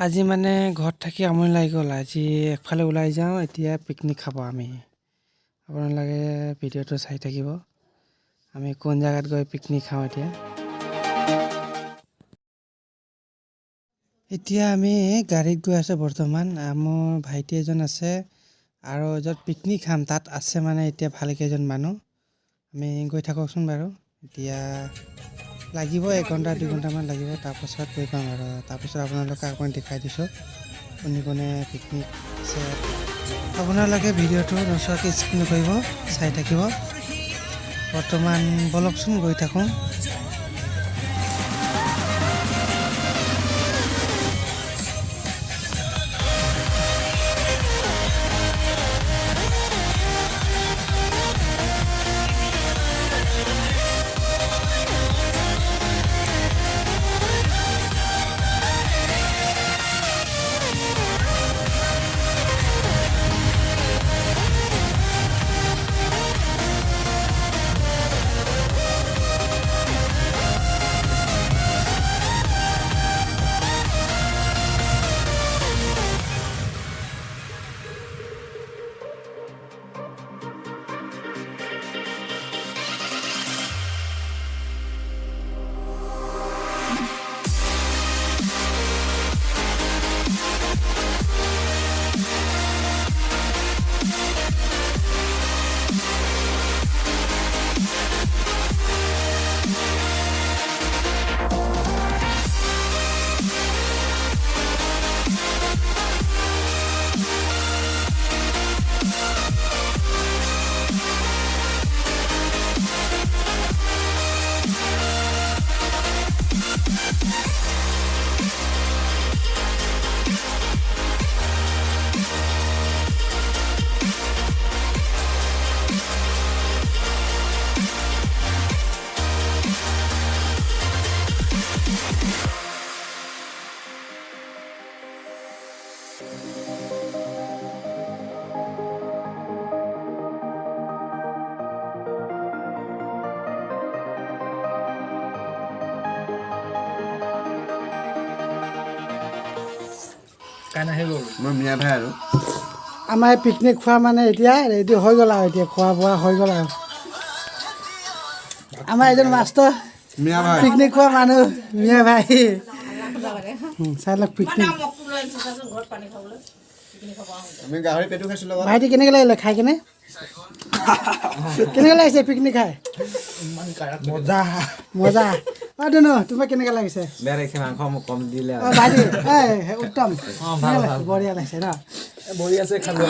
আজি মানে ঘৰত থাকি আমনি লাগি গ'ল। আজি একফালে ওলাই যাওঁ, এতিয়া পিকনিক খাব আমি। আপোনালোকে ভিডিঅ'টো চাই থাকিব। আমি কোন জেগাত গৈ পিকনিক খাওঁ এতিয়া। এতিয়া আমি গাড়ীত গৈ আছোঁ বৰ্তমান। মোৰ ভাইটি এজন আছে আৰু য'ত পিকনিক খাম তাত আছে মানে এতিয়া ভালেকেইজন মানুহ। আমি গৈ থাকোঁচোন বাৰু। এতিয়া লাগিব 1 ঘণ্টা 2 ঘণ্টামান লাগিব, তাৰপাছত গৈ পাম আৰু তাৰপিছত আপোনালোকক অকণমান দেখাই দিছোঁ কোনে কোনে পিকনিক আছে। আপোনালোকে ভিডিঅ'টো নোচোৱাকৈ স্কিপ নকৰিব, চাই থাকিব। বৰ্তমান বলকচোন গৈ থাকোঁ। মই মিয়া ভাই আৰু আমাৰ পিকনিক খোৱা মানে এতিয়া ৰেডি হৈ গ'ল আৰু এতিয়া খোৱা বোৱা হৈ গ'ল আৰু আমাৰ এজন মাষ্টৰ মিয়া ভাই পিকনিক খোৱা মানুহ মিয়া ভাই চাই লওক পিকনিক। আমি গাহৰি পেটু খাইছিলোঁ লগত। ভাইটি কেনেকৈ লাগিলে খাই কেনে? কেনেকৈ লাগিছে পিকনিক খাই? মজা মজা। অঁ ধুনু তোমাক কেনেকৈ লাগিছে? বেয়া লাগিছে, মাংস মোক কম দিলে। অঁ ভাইটি উত্তম বঢ়িয়া লাগিছে ন? বঢ়ি আছে খালো।